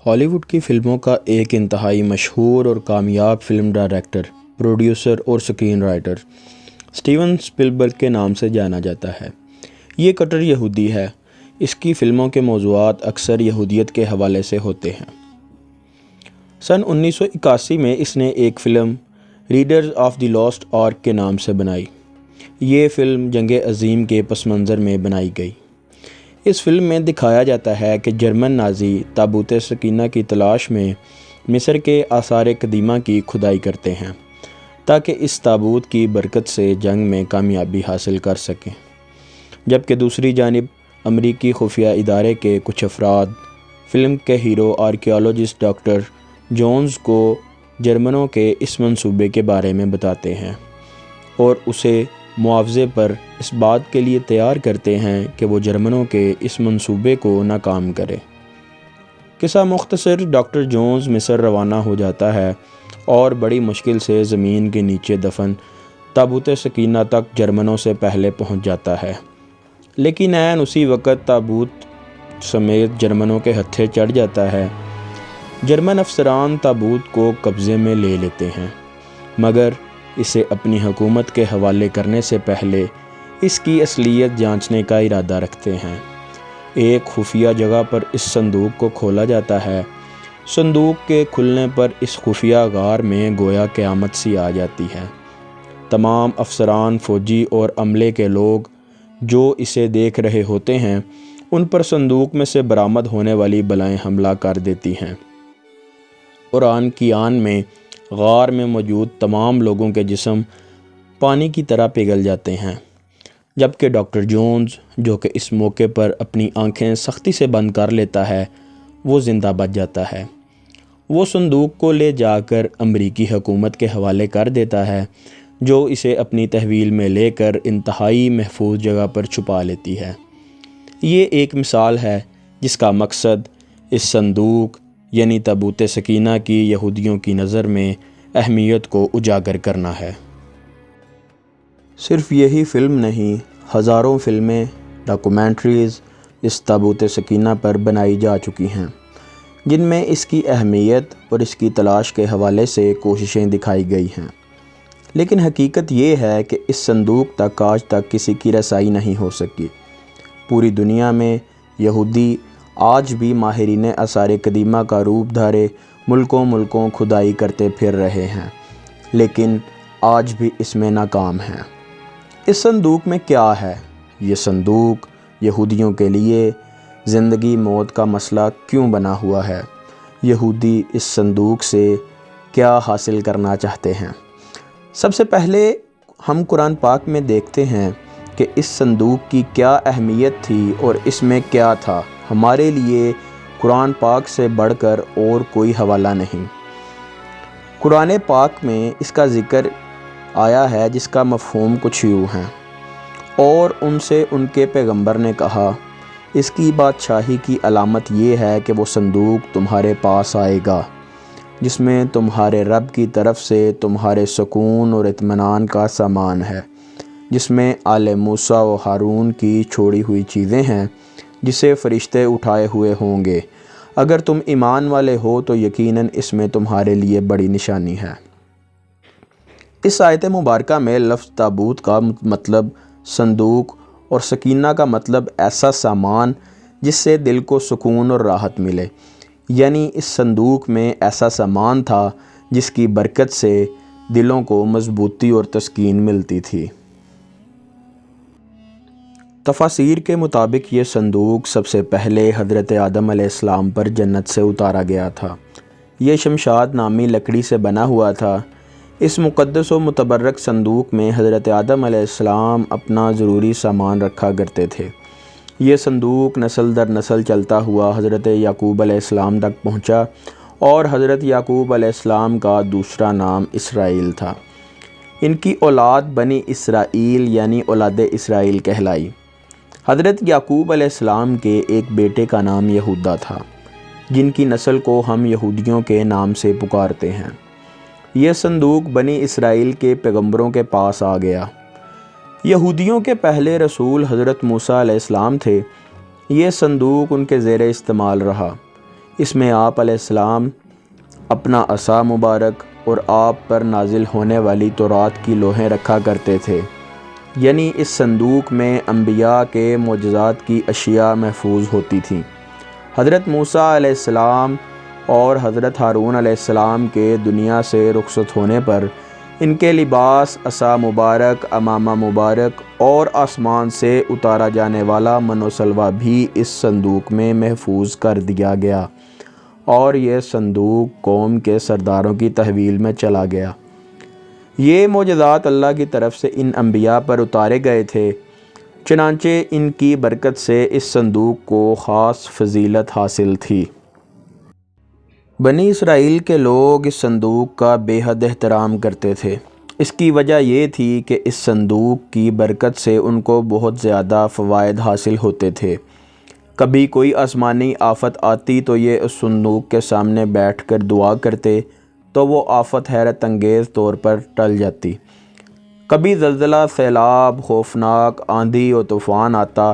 ہالی ووڈ کی فلموں کا ایک انتہائی مشہور اور کامیاب فلم ڈائریکٹر، پروڈیوسر اور اسکرین رائٹر اسٹیون اسپلبرگ کے نام سے جانا جاتا ہے۔ یہ کٹر یہودی ہے۔ اس کی فلموں کے موضوعات اکثر یہودیت کے حوالے سے ہوتے ہیں۔ سن 1981 میں اس نے ایک film Raiders of the Lost Ark کے نام سے بنائی۔ یہ فلم جنگ عظیم کے پس منظر میں بنائی گئی۔ اس فلم میں دکھایا جاتا ہے کہ جرمن نازی تابوت سکینہ کی تلاش میں مصر کے آثار قدیمہ کی کھدائی کرتے ہیں تاکہ اس تابوت کی برکت سے جنگ میں کامیابی حاصل کر سکیں، جبکہ دوسری جانب امریکی خفیہ ادارے کے کچھ افراد فلم کے ہیرو آرکیالوجسٹ ڈاکٹر جونز کو جرمنوں کے اس منصوبے کے بارے میں بتاتے ہیں اور اسے معاوضے پر اس بات کے لیے تیار کرتے ہیں کہ وہ جرمنوں کے اس منصوبے کو ناکام کرے۔ قصہ مختصر، ڈاکٹر جونز مصر روانہ ہو جاتا ہے اور بڑی مشکل سے زمین کے نیچے دفن تابوت سکینہ تک جرمنوں سے پہلے پہنچ جاتا ہے، لیکن عین اسی وقت تابوت سمیت جرمنوں کے ہتھے چڑھ جاتا ہے۔ جرمن افسران تابوت کو قبضے میں لے لیتے ہیں، مگر اسے اپنی حکومت کے حوالے کرنے سے پہلے اس کی اصلیت جانچنے کا ارادہ رکھتے ہیں۔ ایک خفیہ جگہ پر اس صندوق کو کھولا جاتا ہے۔ صندوق کے کھلنے پر اس خفیہ غار میں گویا قیامت سی آ جاتی ہے۔ تمام افسران، فوجی اور عملے کے لوگ جو اسے دیکھ رہے ہوتے ہیں، ان پر صندوق میں سے برآمد ہونے والی بلائیں حملہ کر دیتی ہیں اور آن کی آن میں غار میں موجود تمام لوگوں کے جسم پانی کی طرح پگھل جاتے ہیں، جبکہ ڈاکٹر جونز، جو کہ اس موقع پر اپنی آنکھیں سختی سے بند کر لیتا ہے، وہ زندہ بچ جاتا ہے۔ وہ صندوق کو لے جا کر امریکی حکومت کے حوالے کر دیتا ہے، جو اسے اپنی تحویل میں لے کر انتہائی محفوظ جگہ پر چھپا لیتی ہے۔ یہ ایک مثال ہے جس کا مقصد اس صندوق یعنی تابوت سکینہ کی یہودیوں کی نظر میں اہمیت کو اجاگر کرنا ہے۔ صرف یہی فلم نہیں، ہزاروں فلمیں، ڈاکومنٹریز اس تابوت سکینہ پر بنائی جا چکی ہیں، جن میں اس کی اہمیت اور اس کی تلاش کے حوالے سے کوششیں دکھائی گئی ہیں، لیکن حقیقت یہ ہے کہ اس صندوق تک آج تک کسی کی رسائی نہیں ہو سکی۔ پوری دنیا میں یہودی آج بھی ماہرین آثار قدیمہ کا روپ دھارے ملکوں کھدائی کرتے پھر رہے ہیں، لیکن آج بھی اس میں ناکام ہیں۔ اس صندوق میں کیا ہے؟ یہ صندوق یہودیوں کے لیے زندگی موت کا مسئلہ کیوں بنا ہوا ہے؟ یہودی اس صندوق سے کیا حاصل کرنا چاہتے ہیں؟ سب سے پہلے ہم قرآن پاک میں دیکھتے ہیں کہ اس صندوق کی کیا اہمیت تھی اور اس میں کیا تھا۔ ہمارے لیے قرآن پاک سے بڑھ کر اور کوئی حوالہ نہیں۔ قرآن پاک میں اس کا ذکر آیا ہے جس کا مفہوم کچھ یوں ہے: اور ان سے ان کے پیغمبر نے کہا، اس کی بادشاہی کی علامت یہ ہے کہ وہ صندوق تمہارے پاس آئے گا جس میں تمہارے رب کی طرف سے تمہارے سکون اور اطمینان کا سامان ہے، جس میں آل موسیٰ و ہارون کی چھوڑی ہوئی چیزیں ہیں جسے فرشتے اٹھائے ہوئے ہوں گے۔ اگر تم ایمان والے ہو تو یقیناً اس میں تمہارے لیے بڑی نشانی ہے۔ اس آیت مبارکہ میں لفظ تابوت کا مطلب صندوق اور سکینہ کا مطلب ایسا سامان جس سے دل کو سکون اور راحت ملے، یعنی اس صندوق میں ایسا سامان تھا جس کی برکت سے دلوں کو مضبوطی اور تسکین ملتی تھی۔ تفاسیر کے مطابق یہ صندوق سب سے پہلے حضرت آدم علیہ السلام پر جنت سے اتارا گیا تھا۔ یہ شمشاد نامی لکڑی سے بنا ہوا تھا۔ اس مقدس و متبرک صندوق میں حضرت آدم علیہ السلام اپنا ضروری سامان رکھا کرتے تھے۔ یہ صندوق نسل در نسل چلتا ہوا حضرت یعقوب علیہ السلام تک پہنچا اور حضرت یعقوب علیہ السلام کا دوسرا نام اسرائیل تھا۔ ان کی اولاد بنی اسرائیل یعنی اولاد اسرائیل کہلائی۔ حضرت یعقوب علیہ السلام کے ایک بیٹے کا نام یہودا تھا، جن کی نسل کو ہم یہودیوں کے نام سے پکارتے ہیں۔ یہ صندوق بنی اسرائیل کے پیغمبروں کے پاس آ گیا۔ یہودیوں کے پہلے رسول حضرت موسیٰ علیہ السلام تھے۔ یہ صندوق ان کے زیر استعمال رہا۔ اس میں آپ علیہ السلام اپنا عصا مبارک اور آپ پر نازل ہونے والی تورات کی لوحیں رکھا کرتے تھے، یعنی اس صندوق میں انبیاء کے معجزات کی اشیاء محفوظ ہوتی تھیں۔ حضرت موسیٰ علیہ السلام اور حضرت ہارون علیہ السلام کے دنیا سے رخصت ہونے پر ان کے لباس، عصا مبارک، امامہ مبارک اور آسمان سے اتارا جانے والا من و سلوہ بھی اس صندوق میں محفوظ کر دیا گیا، اور یہ صندوق قوم کے سرداروں کی تحویل میں چلا گیا۔ یہ معجزات اللہ کی طرف سے ان انبیاء پر اتارے گئے تھے، چنانچہ ان کی برکت سے اس صندوق کو خاص فضیلت حاصل تھی۔ بنی اسرائیل کے لوگ اس صندوق کا بے حد احترام کرتے تھے۔ اس کی وجہ یہ تھی کہ اس صندوق کی برکت سے ان کو بہت زیادہ فوائد حاصل ہوتے تھے۔ کبھی کوئی آسمانی آفت آتی تو یہ اس صندوق کے سامنے بیٹھ کر دعا کرتے تو وہ آفت حیرت انگیز طور پر ٹل جاتی۔ کبھی زلزلہ، سیلاب، خوفناک آندھی اور طوفان آتا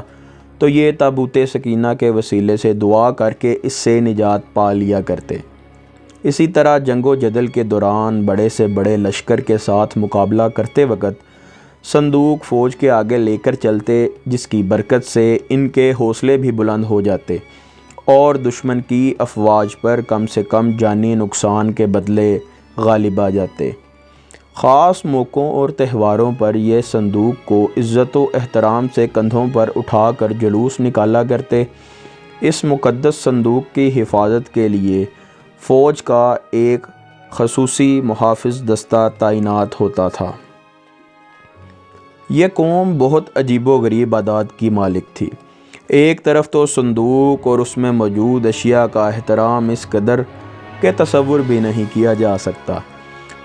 تو یہ تابوت سکینہ کے وسیلے سے دعا کر کے اس سے نجات پا لیا کرتے۔ اسی طرح جنگ و جدل کے دوران بڑے سے بڑے لشکر کے ساتھ مقابلہ کرتے وقت صندوق فوج کے آگے لے کر چلتے، جس کی برکت سے ان کے حوصلے بھی بلند ہو جاتے اور دشمن کی افواج پر کم سے کم جانی نقصان کے بدلے غالب آ جاتے۔ خاص موقعوں اور تہواروں پر یہ صندوق کو عزت و احترام سے کندھوں پر اٹھا کر جلوس نکالا کرتے۔ اس مقدس صندوق کی حفاظت کے لیے فوج کا ایک خصوصی محافظ دستہ تعینات ہوتا تھا۔ یہ قوم بہت عجیب و غریب عادات کی مالک تھی۔ ایک طرف تو صندوق اور اس میں موجود اشیاء کا احترام اس قدر کہ تصور بھی نہیں کیا جا سکتا،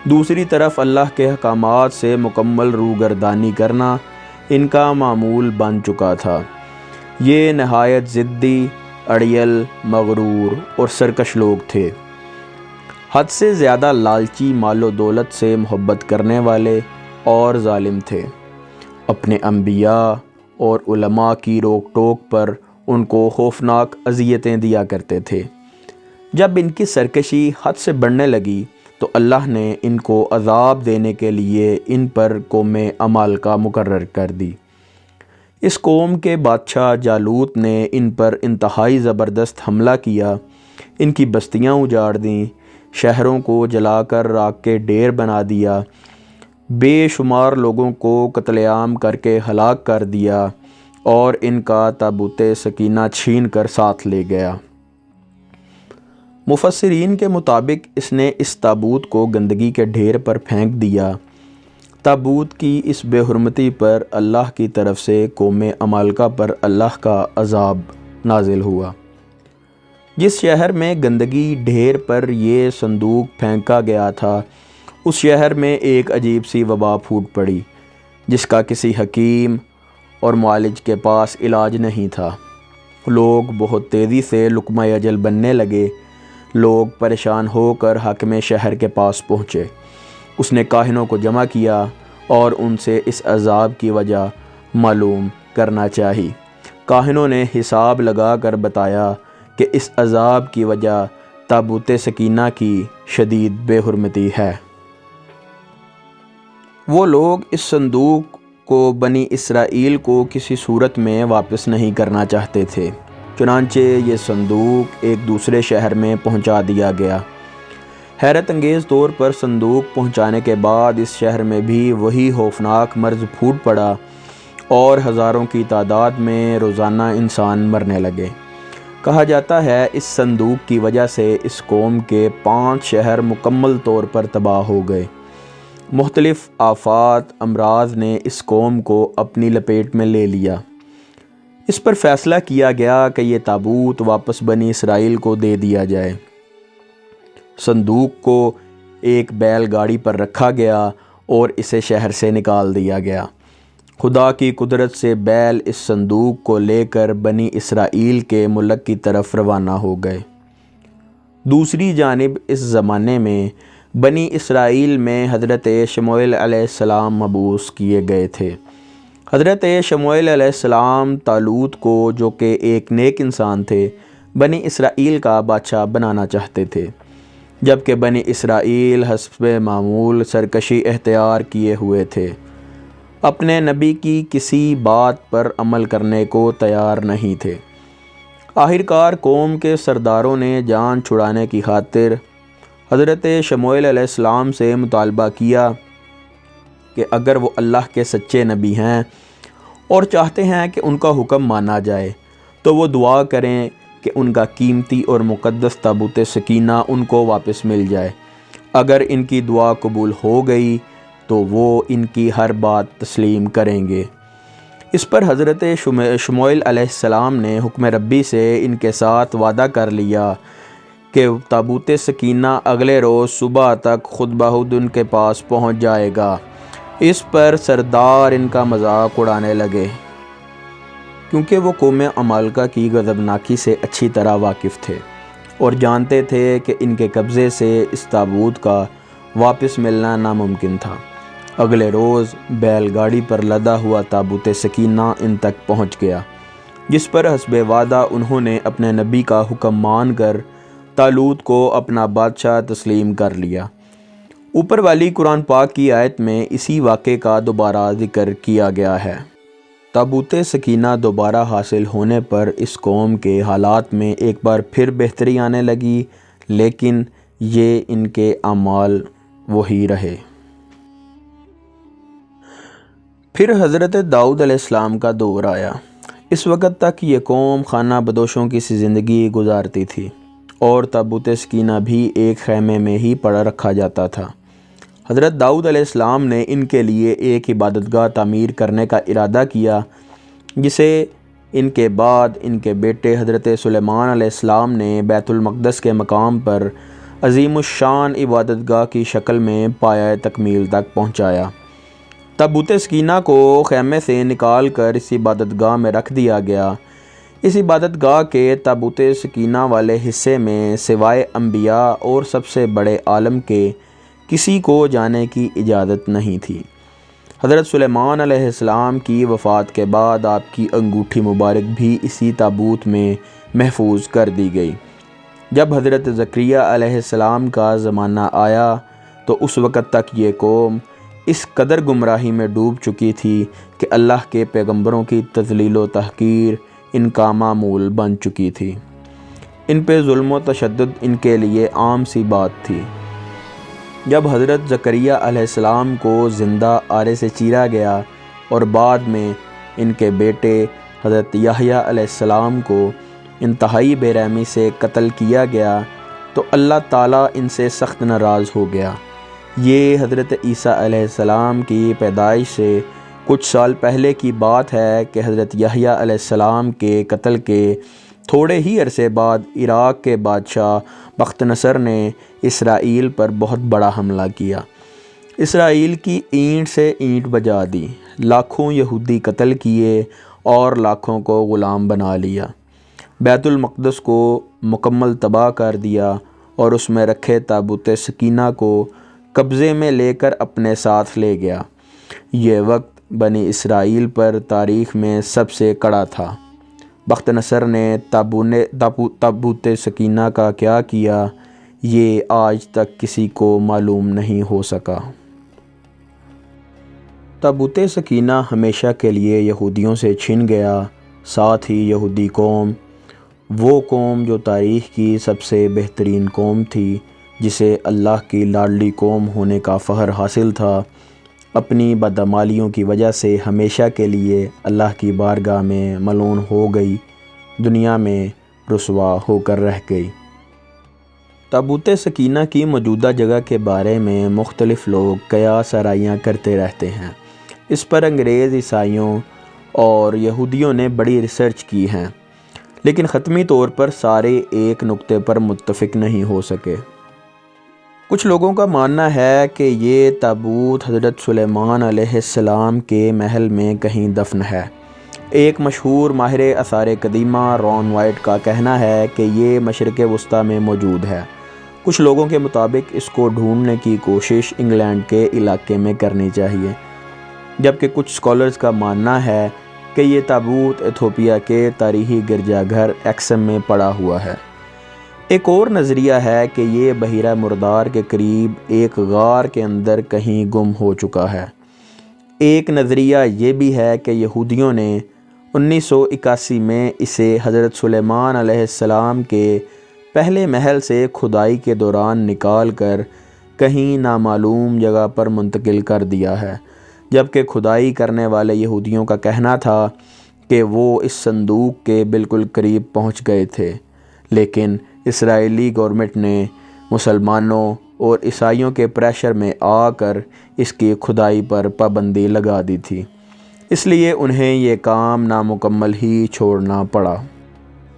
دوسری طرف اللہ کے احکامات سے مکمل روگردانی کرنا ان کا معمول بن چکا تھا۔ یہ نہایت ضدی، اڑیل، مغرور اور سرکش لوگ تھے، حد سے زیادہ لالچی، مال و دولت سے محبت کرنے والے اور ظالم تھے۔ اپنے انبیاء اور علماء کی روک ٹوک پر ان کو خوفناک اذیتیں دیا کرتے تھے۔ جب ان کی سرکشی حد سے بڑھنے لگی تو اللہ نے ان کو عذاب دینے کے لیے ان پر قوم عمالقہ مقرر کر دی۔ اس قوم کے بادشاہ جالوت نے ان پر انتہائی زبردست حملہ کیا، ان کی بستیاں اجاڑ دیں، شہروں کو جلا کر راکھ کے ڈھیر بنا دیا، بے شمار لوگوں کو قتل عام کر کے ہلاک کر دیا اور ان کا تابوت سکینہ چھین کر ساتھ لے گیا۔ مفسرین کے مطابق اس نے اس تابوت کو گندگی کے ڈھیر پر پھینک دیا۔ تابوت کی اس بے حرمتی پر اللہ کی طرف سے قوم عمالقہ پر اللہ کا عذاب نازل ہوا۔ جس شہر میں گندگی ڈھیر پر یہ صندوق پھینکا گیا تھا، اس شہر میں ایک عجیب سی وبا پھوٹ پڑی جس کا کسی حکیم اور معالج کے پاس علاج نہیں تھا۔ لوگ بہت تیزی سے لقمہ اجل بننے لگے۔ لوگ پریشان ہو کر حاکم شہر کے پاس پہنچے۔ اس نے کاہنوں کو جمع کیا اور ان سے اس عذاب کی وجہ معلوم کرنا چاہی۔ کاہنوں نے حساب لگا کر بتایا کہ اس عذاب کی وجہ تابوت سکینہ کی شدید بے حرمتی ہے۔ وہ لوگ اس صندوق کو بنی اسرائیل کو کسی صورت میں واپس نہیں کرنا چاہتے تھے، چنانچہ یہ صندوق ایک دوسرے شہر میں پہنچا دیا گیا۔ حیرت انگیز طور پر صندوق پہنچانے کے بعد اس شہر میں بھی وہی خوفناک مرض پھوٹ پڑا اور ہزاروں کی تعداد میں روزانہ انسان مرنے لگے۔ کہا جاتا ہے اس صندوق کی وجہ سے اس قوم کے 5 شہر مکمل طور پر تباہ ہو گئے۔ مختلف آفات، امراض نے اس قوم کو اپنی لپیٹ میں لے لیا۔ اس پر فیصلہ کیا گیا کہ یہ تابوت واپس بنی اسرائیل کو دے دیا جائے۔ صندوق کو ایک بیل گاڑی پر رکھا گیا اور اسے شہر سے نکال دیا گیا۔ خدا کی قدرت سے بیل اس صندوق کو لے کر بنی اسرائیل کے ملک کی طرف روانہ ہو گئے۔ دوسری جانب اس زمانے میں بنی اسرائیل میں حضرت شموئیل علیہ السلام مبعوث کیے گئے تھے۔ حضرت شموئیل علیہ السلام طالوت کو، جو کہ ایک نیک انسان تھے، بنی اسرائیل کا بادشاہ بنانا چاہتے تھے، جبکہ بنی اسرائیل حسب معمول سرکشی اختیار کیے ہوئے تھے، اپنے نبی کی کسی بات پر عمل کرنے کو تیار نہیں تھے۔ آخرکار قوم کے سرداروں نے جان چھڑانے کی خاطر حضرت شموئیل علیہ السلام سے مطالبہ کیا کہ اگر وہ اللہ کے سچے نبی ہیں اور چاہتے ہیں کہ ان کا حکم مانا جائے تو وہ دعا کریں کہ ان کا قیمتی اور مقدس تابوت سکینہ ان کو واپس مل جائے۔ اگر ان کی دعا قبول ہو گئی تو وہ ان کی ہر بات تسلیم کریں گے۔ اس پر حضرت شموئیل علیہ السلام نے حکم ربی سے ان کے ساتھ وعدہ کر لیا کہ تابوت سکینہ اگلے روز صبح تک خود بخود ان کے پاس پہنچ جائے گا۔ اس پر سردار ان کا مذاق اڑانے لگے، کیونکہ وہ قوم عمالقہ کی غضبناکی سے اچھی طرح واقف تھے اور جانتے تھے کہ ان کے قبضے سے اس تابوت کا واپس ملنا ناممکن تھا۔ اگلے روز بیل گاڑی پر لدا ہوا تابوت سکینہ ان تک پہنچ گیا، جس پر حسب وعدہ انہوں نے اپنے نبی کا حکم مان کر طالوت کو اپنا بادشاہ تسلیم کر لیا۔ اوپر والی قرآن پاک کی آیت میں اسی واقعے کا دوبارہ ذکر کیا گیا ہے۔ تابوت سکینہ دوبارہ حاصل ہونے پر اس قوم کے حالات میں ایک بار پھر بہتری آنے لگی، لیکن یہ ان کے اعمال وہی رہے۔ پھر حضرت داؤد علیہ السلام کا دور آیا۔ اس وقت تک یہ قوم خانہ بدوشوں کی سی زندگی گزارتی تھی اور تابوت سکینہ بھی ایک خیمے میں ہی پڑا رکھا جاتا تھا۔ حضرت داؤد علیہ السلام نے ان کے لیے ایک عبادت گاہ تعمیر کرنے کا ارادہ کیا، جسے ان کے بعد ان کے بیٹے حضرت سلیمان علیہ السلام نے بیت المقدس کے مقام پر عظیم الشان عبادت گاہ کی شکل میں پایہ تکمیل تک پہنچایا۔ تابوت سکینہ کو خیمے سے نکال کر اس عبادت گاہ میں رکھ دیا گیا۔ اس عبادت گاہ کے تابوت سکینہ والے حصے میں سوائے انبیاء اور سب سے بڑے عالم کے کسی کو جانے کی اجازت نہیں تھی۔ حضرت سلیمان علیہ السلام کی وفات کے بعد آپ کی انگوٹھی مبارک بھی اسی تابوت میں محفوظ کر دی گئی۔ جب حضرت زکریا علیہ السلام کا زمانہ آیا تو اس وقت تک یہ قوم اس قدر گمراہی میں ڈوب چکی تھی کہ اللہ کے پیغمبروں کی تذلیل و تحقیر ان کا معمول بن چکی تھی۔ ان پہ ظلم و تشدد ان کے لیے عام سی بات تھی۔ جب حضرت زکریا علیہ السلام کو زندہ آرے سے چیرا گیا اور بعد میں ان کے بیٹے حضرت یحییٰ علیہ السلام کو انتہائی بے رحمی سے قتل کیا گیا تو اللہ تعالیٰ ان سے سخت ناراض ہو گیا۔ یہ حضرت عیسیٰ علیہ السلام کی پیدائش سے کچھ سال پہلے کی بات ہے کہ حضرت یحییٰ علیہ السلام کے قتل کے تھوڑے ہی عرصے بعد عراق کے بادشاہ بخت نصر نے اسرائیل پر بہت بڑا حملہ کیا۔ اسرائیل کی اینٹ سے اینٹ بجا دی، لاکھوں یہودی قتل کیے اور لاکھوں کو غلام بنا لیا، بیت المقدس کو مکمل تباہ کر دیا اور اس میں رکھے تابوت سکینہ کو قبضے میں لے کر اپنے ساتھ لے گیا۔ یہ وقت بنی اسرائیل پر تاریخ میں سب سے کڑا تھا۔ بخت نصر نے تابوت سکینہ کا کیا کیا، یہ آج تک کسی کو معلوم نہیں ہو سکا۔ تابوت سکینہ ہمیشہ کے لیے یہودیوں سے چھن گیا۔ ساتھ ہی یہودی قوم، وہ قوم جو تاریخ کی سب سے بہترین قوم تھی، جسے اللہ کی لاڈلی قوم ہونے کا فخر حاصل تھا، اپنی بدعمالیوں کی وجہ سے ہمیشہ کے لیے اللہ کی بارگاہ میں ملعون ہو گئی، دنیا میں رسوا ہو کر رہ گئی۔ تابوت سکینہ کی موجودہ جگہ کے بارے میں مختلف لوگ قیاس آرائیاں کرتے رہتے ہیں۔ اس پر انگریز، عیسائیوں اور یہودیوں نے بڑی ریسرچ کی ہیں، لیکن حتمی طور پر سارے ایک نقطے پر متفق نہیں ہو سکے۔ کچھ لوگوں کا ماننا ہے کہ یہ تابوت حضرت سلیمان علیہ السلام کے محل میں کہیں دفن ہے۔ ایک مشہور ماہر آثار قدیمہ رون وائٹ کا کہنا ہے کہ یہ مشرق وسطیٰ میں موجود ہے۔ کچھ لوگوں کے مطابق اس کو ڈھونڈنے کی کوشش انگلینڈ کے علاقے میں کرنی چاہیے، جبکہ کچھ اسکالرز کا ماننا ہے کہ یہ تابوت ایتھوپیا کے تاریخی گرجا گھر ایکسم میں پڑا ہوا ہے۔ ایک اور نظریہ ہے کہ یہ بحیرہ مردار کے قریب ایک غار کے اندر کہیں گم ہو چکا ہے۔ ایک نظریہ یہ بھی ہے کہ یہودیوں نے 1981 میں اسے حضرت سلیمان علیہ السلام کے پہلے محل سے کھدائی کے دوران نکال کر کہیں نامعلوم جگہ پر منتقل کر دیا ہے، جبکہ کھدائی کرنے والے یہودیوں کا کہنا تھا کہ وہ اس صندوق کے بالکل قریب پہنچ گئے تھے، لیکن اسرائیلی گورنمنٹ نے مسلمانوں اور عیسائیوں کے پریشر میں آ کر اس کی کھدائی پر پابندی لگا دی تھی، اس لیے انہیں یہ کام نامکمل ہی چھوڑنا پڑا۔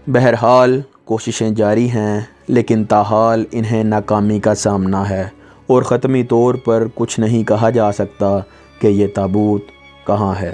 بہرحال کوششیں جاری ہیں، لیکن تاحال انہیں ناکامی کا سامنا ہے اور حتمی طور پر کچھ نہیں کہا جا سکتا کہ یہ تابوت کہاں ہے۔